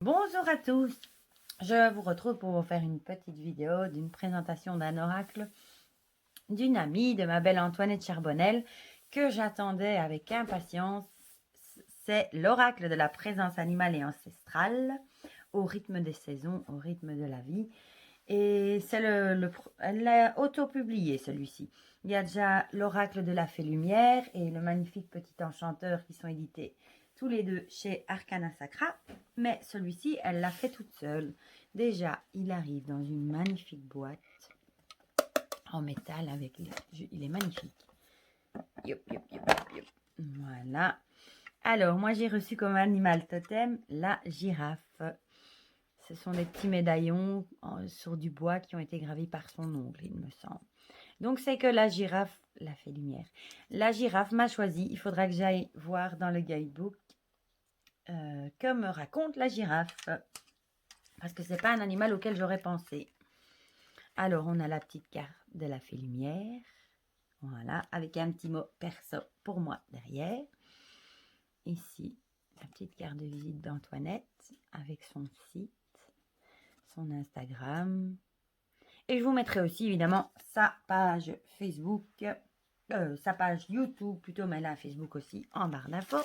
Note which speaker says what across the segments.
Speaker 1: Bonjour à tous, je vous retrouve pour vous faire une petite vidéo d'une présentation d'un oracle d'une amie de ma belle Antoinette Charbonnel que j'attendais avec impatience. C'est l'oracle de la présence animale et ancestrale au rythme des saisons, au rythme de la vie. Et c'est elle l'a auto-publié celui-ci. Il y a déjà l'oracle de la fée lumière et le magnifique petit enchanteur qui sont édités tous les deux chez Arcana Sacra. Mais celui-ci, elle l'a fait toute seule. Déjà, il arrive dans une magnifique boîte en métal avec il est magnifique. Yop, yop, yop, yop, yop. Voilà. Alors, moi, j'ai reçu comme animal totem la girafe. Ce sont des petits médaillons sur du bois qui ont été gravés par son ongle, il me semble. Donc, c'est que la girafe, la fée lumière, la girafe m'a choisi. Il faudra que j'aille voir dans le guidebook que me raconte la girafe. Parce que c'est pas un animal auquel j'aurais pensé. Alors, on a la petite carte de la fée lumière. Voilà, avec un petit mot perso pour moi derrière. Ici, la petite carte de visite d'Antoinette avec son site, son Instagram. Et je vous mettrai aussi évidemment sa page Facebook, sa page YouTube plutôt, mais là Facebook aussi en barre d'infos.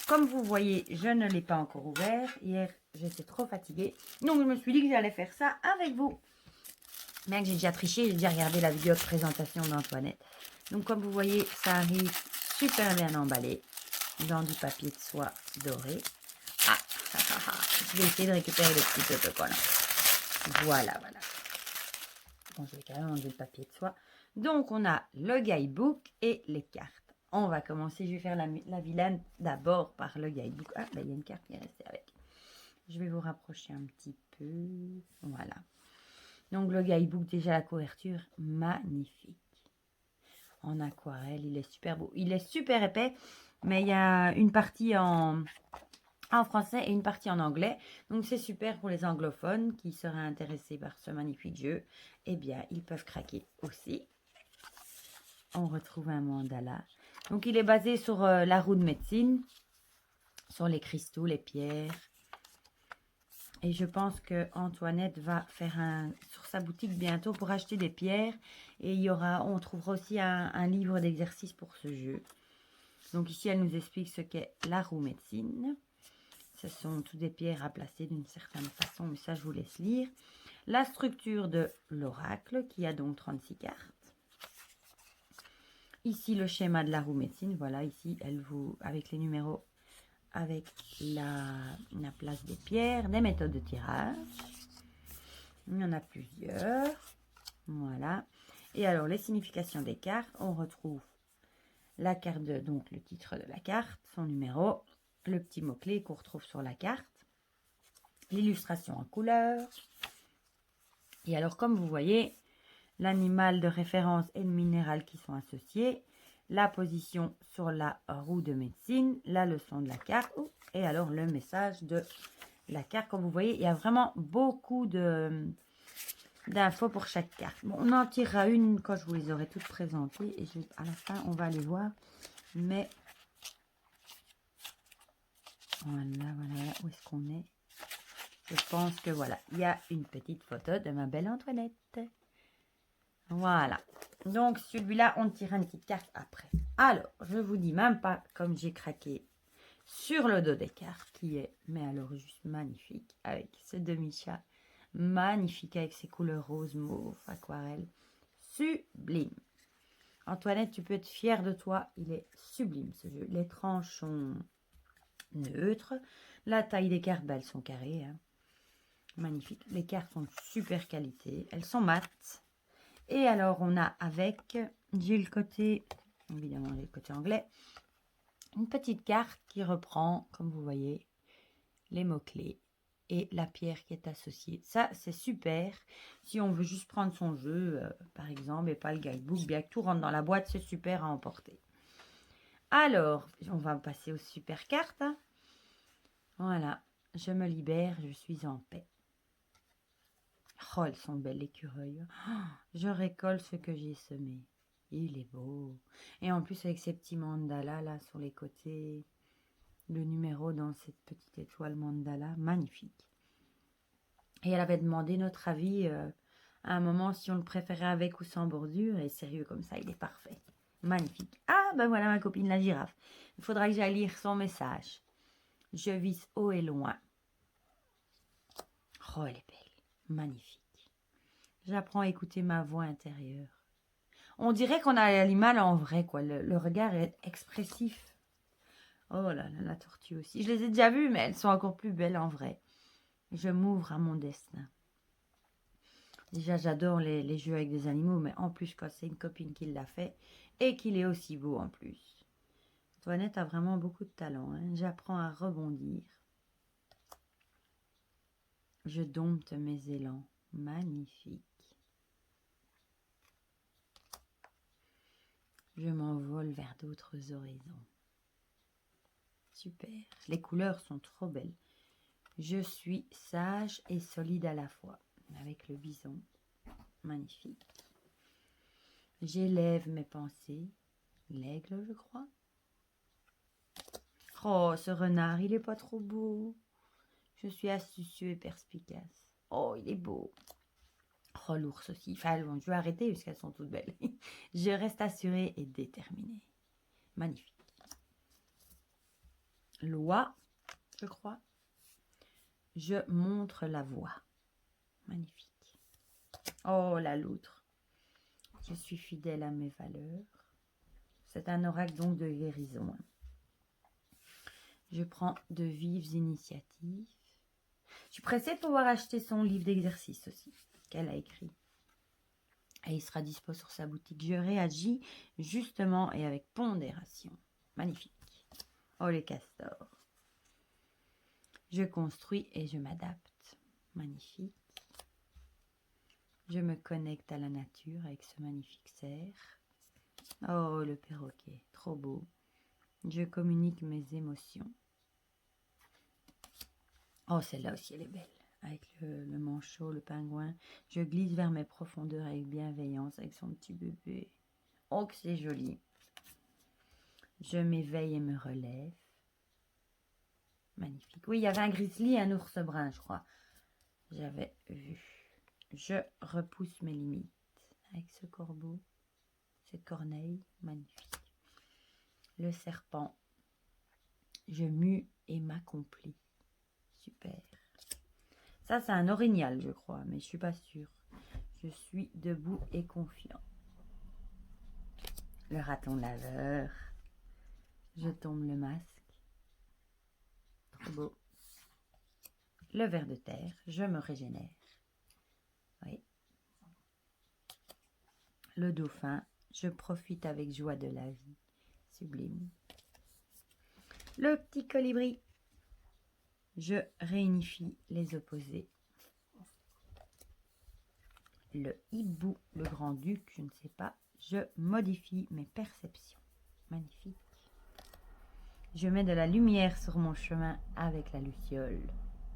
Speaker 1: Comme vous voyez, je ne l'ai pas encore ouvert. Hier, j'étais trop fatiguée. Donc, je me suis dit que j'allais faire ça avec vous. Bien que j'ai déjà triché, j'ai déjà regardé la vidéo de présentation d'Antoinette. Donc, comme vous voyez, ça arrive super bien emballé dans du papier de soie doré. Ah, je vais essayer de récupérer le petit autocollant. Voilà, voilà. Bon, je vais quand même enlever le papier de soie. Donc, on a le guidebook et les cartes. On va commencer. Je vais faire la vilaine d'abord par le guidebook. Ah, ben, il y a une carte qui est restée avec. Je vais vous rapprocher un petit peu. Voilà. Donc, le guidebook, déjà la couverture, magnifique. En aquarelle, il est super beau. Il est super épais, mais il y a une partie en français et une partie en anglais. Donc, c'est super pour les anglophones qui seraient intéressés par ce magnifique jeu. Eh bien, ils peuvent craquer aussi. On retrouve un mandala. Donc, il est basé sur la roue de médecine, sur les cristaux, les pierres. Et je pense que Antoinette va faire sur sa boutique bientôt pour acheter des pierres. Et on trouvera aussi un livre d'exercice pour ce jeu. Donc ici, elle nous explique ce qu'est la roue médecine. Ce sont toutes des pierres à placer d'une certaine façon, mais ça, je vous laisse lire. La structure de l'oracle, qui a donc 36 cartes. Ici, le schéma de la roue médecine. Voilà, ici, avec les numéros, avec la place des pierres, des méthodes de tirage. Il y en a plusieurs. Voilà. Et alors, les significations des cartes, on retrouve la carte, donc le titre de la carte, son numéro, le petit mot-clé qu'on retrouve sur la carte, l'illustration en couleur. Et alors, comme vous voyez, l'animal de référence et le minéral qui sont associés, la position sur la roue de médecine, la leçon de la carte, et alors le message de la carte. Comme vous voyez, il y a vraiment beaucoup d'infos pour chaque carte. Bon, on en tirera une quand je vous les aurai toutes présentées, et à la fin, on va les voir. Mais voilà, où est-ce qu'on est? Je pense que voilà, il y a une petite photo de ma belle Antoinette. Voilà. Donc, celui-là, on tirera une petite carte après. Alors, je vous dis même pas comme j'ai craqué sur le dos des cartes, qui est, mais alors, juste magnifique, avec ce demi-chat magnifique, avec ses couleurs rose, mauve, aquarelle. Sublime. Antoinette, tu peux être fière de toi. Il est sublime, ce jeu. Les tranches sont neutres. La taille des cartes, elles sont carrées. Hein. Magnifique. Les cartes sont de super qualité. Elles sont mates. Et alors, on a j'ai le côté, évidemment, j'ai le côté anglais, une petite carte qui reprend, comme vous voyez, les mots-clés et la pierre qui est associée. Ça, c'est super. Si on veut juste prendre son jeu, par exemple, et pas le guidebook, bien que tout rentre dans la boîte, c'est super à emporter. Alors, on va passer aux super cartes. Hein. Voilà, je me libère, je suis en paix. Oh, elles sont belles, l'écureuil. Oh, je récolte ce que j'ai semé. Il est beau. Et en plus, avec ces petits mandalas là sur les côtés. le numéro dans cette petite étoile mandala. Magnifique. Et elle avait demandé notre avis à un moment si on le préférait avec ou sans bordure. Et sérieux, comme ça, il est parfait. Magnifique. Ah, ben voilà ma copine la girafe. Il faudra que j'aille lire son message. Je vise haut et loin. Oh, elle est belle. Magnifique. J'apprends à écouter ma voix intérieure. On dirait qu'on a l'animal en vrai, quoi. Le regard est expressif. Oh là là, la tortue aussi. Je les ai déjà vues, mais elles sont encore plus belles en vrai. Je m'ouvre à mon destin. Déjà, j'adore les jeux avec des animaux, mais en plus, quand c'est une copine qui l'a fait et qu'il est aussi beau en plus. Antoinette a vraiment beaucoup de talent. Hein. J'apprends à rebondir. Je dompte mes élans. Magnifique. Je m'envole vers d'autres horizons. Super. Les couleurs sont trop belles. Je suis sage et solide à la fois. Avec le bison. Magnifique. J'élève mes pensées. L'aigle, je crois. Oh, ce renard, il est pas trop beau. Je suis astucieux et perspicace. Oh, il est beau. Oh, l'ours aussi. Enfin, bon, je vais arrêter parce qu'elles sont toutes belles. Je reste assurée et déterminée. Magnifique. Loi, je crois. Je montre la voie. Magnifique. Oh, la loutre. Je suis fidèle à mes valeurs. C'est un oracle donc de guérison. Je prends de vives initiatives. Je suis pressée de pouvoir acheter son livre d'exercice aussi, qu'elle a écrit. Et il sera dispo sur sa boutique. Je réagis justement et avec pondération. Magnifique. Oh, les castors. Je construis et je m'adapte. Magnifique. Je me connecte à la nature avec ce magnifique cerf. Oh, le perroquet, trop beau. Je communique mes émotions. Oh, celle-là aussi, elle est belle. Avec le manchot, le pingouin. Je glisse vers mes profondeurs avec bienveillance, avec son petit bébé. Oh, que c'est joli. Je m'éveille et me relève. Magnifique. Oui, il y avait un grizzly et un ours brun, je crois. J'avais vu. Je repousse mes limites avec ce corbeau, cette corneille. Magnifique. Le serpent. Je mue et m'accomplis. Super. Ça, c'est un orignal, je crois, mais je suis pas sûre. Je suis debout et confiant. Le raton laveur. Je tombe le masque. Trop beau. Le ver de terre. Je me régénère. Oui. Le dauphin. Je profite avec joie de la vie. Sublime. Le petit colibri. Je réunifie les opposés. Le hibou, le grand-duc, je ne sais pas. Je modifie mes perceptions. Magnifique. Je mets de la lumière sur mon chemin avec la luciole.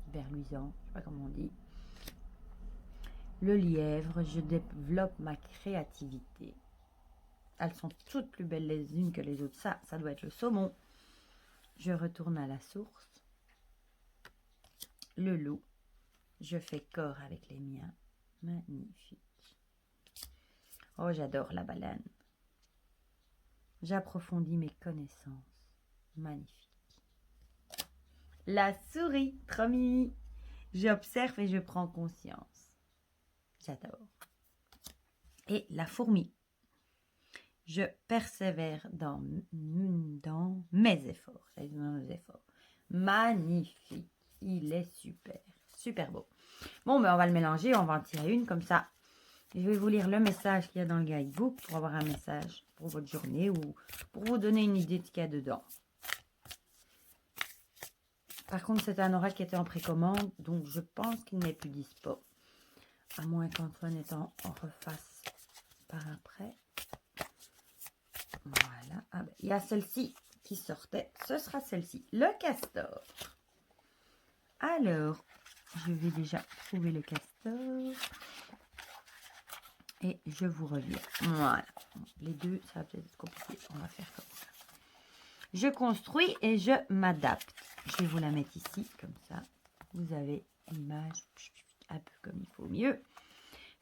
Speaker 1: Verluisant, je ne sais pas comment on dit. Le lièvre, je développe ma créativité. Elles sont toutes plus belles les unes que les autres. Ça doit être le saumon. Je retourne à la source. Le loup, je fais corps avec les miens. Magnifique. Oh, j'adore la baleine. J'approfondis mes connaissances. Magnifique. La souris, trop mimi. J'observe et je prends conscience. J'adore. Et la fourmi. Je persévère dans mes efforts. Magnifique. Il est super. Super beau. Bon, ben on va le mélanger. On va en tirer une comme ça. Je vais vous lire le message qu'il y a dans le guidebook pour avoir un message pour votre journée ou pour vous donner une idée de ce qu'il y a dedans. Par contre, c'est un oracle qui était en précommande, donc je pense qu'il n'est plus dispo. À moins qu'Antoine en refasse par après. Voilà. Ah ben, il y a celle-ci qui sortait. Ce sera celle-ci. Le castor. Alors, je vais déjà trouver le castor. Et je vous reviens. Voilà. Les deux, ça va peut-être être compliqué. On va faire comme ça. Je construis et je m'adapte. Je vais vous la mettre ici, comme ça. Vous avez l'image un peu comme il faut mieux.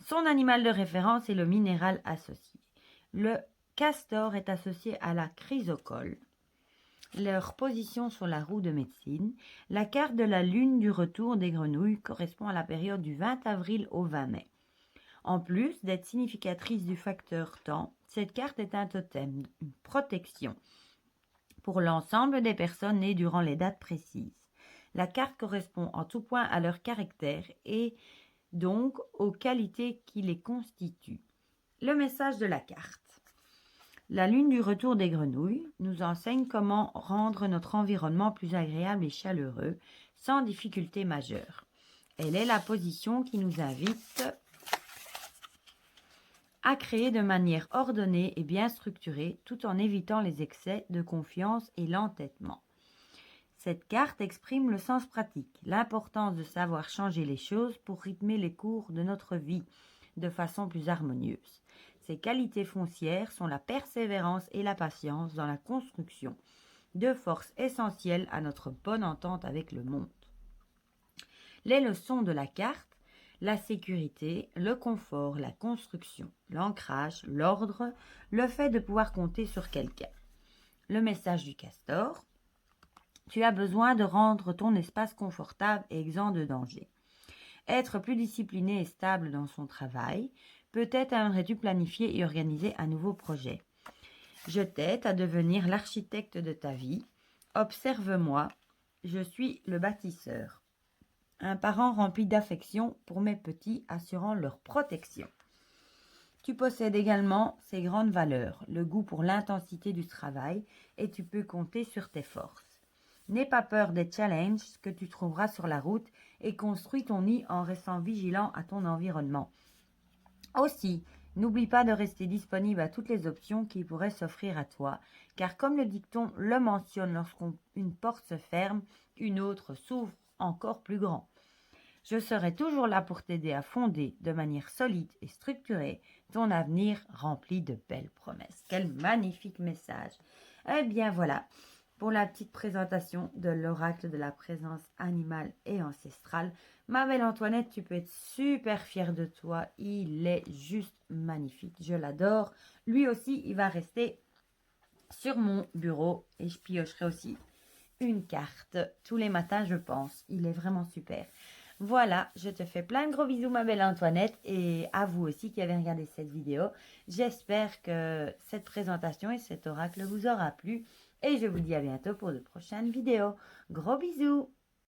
Speaker 1: Son animal de référence est le minéral associé. Le castor est associé à la chrysocole. Leur position sur la roue de médecine. La carte de la lune du retour des grenouilles correspond à la période du 20 avril au 20 mai. En plus d'être significatrice du facteur temps, cette carte est un totem, une protection pour l'ensemble des personnes nées durant les dates précises. La carte correspond en tout point à leur caractère et donc aux qualités qui les constituent. Le message de la carte. La lune du retour des grenouilles nous enseigne comment rendre notre environnement plus agréable et chaleureux sans difficulté majeure. Elle est la position qui nous invite à créer de manière ordonnée et bien structurée tout en évitant les excès de confiance et l'entêtement. Cette carte exprime le sens pratique, l'importance de savoir changer les choses pour rythmer les cours de notre vie de façon plus harmonieuse. Ses qualités foncières sont la persévérance et la patience dans la construction, deux forces essentielles à notre bonne entente avec le monde. Les leçons de la carte: la sécurité, le confort, la construction, l'ancrage, l'ordre, le fait de pouvoir compter sur quelqu'un. Le message du castor: tu as besoin de rendre ton espace confortable et exempt de danger. Être plus discipliné et stable dans son travail. Peut-être aimerais-tu planifier et organiser un nouveau projet. Je t'aide à devenir l'architecte de ta vie. Observe-moi, je suis le bâtisseur. Un parent rempli d'affection pour mes petits, assurant leur protection. Tu possèdes également ces grandes valeurs, le goût pour l'intensité du travail, et tu peux compter sur tes forces. N'aie pas peur des challenges que tu trouveras sur la route et construis ton nid en restant vigilant à ton environnement. Aussi, n'oublie pas de rester disponible à toutes les options qui pourraient s'offrir à toi, car comme le dicton le mentionne, lorsqu'une porte se ferme, une autre s'ouvre encore plus grand. Je serai toujours là pour t'aider à fonder de manière solide et structurée ton avenir rempli de belles promesses. Quel magnifique message! Eh bien voilà, pour la petite présentation de l'oracle de la présence animale et ancestrale. Ma belle Antoinette, tu peux être super fière de toi. Il est juste magnifique. Je l'adore. Lui aussi, il va rester sur mon bureau et je piocherai aussi une carte tous les matins, je pense. Il est vraiment super. Voilà, je te fais plein de gros bisous, ma belle Antoinette, et à vous aussi qui avez regardé cette vidéo. J'espère que cette présentation et cet oracle vous aura plu. Et je vous dis à bientôt pour de prochaines vidéos. Gros bisous!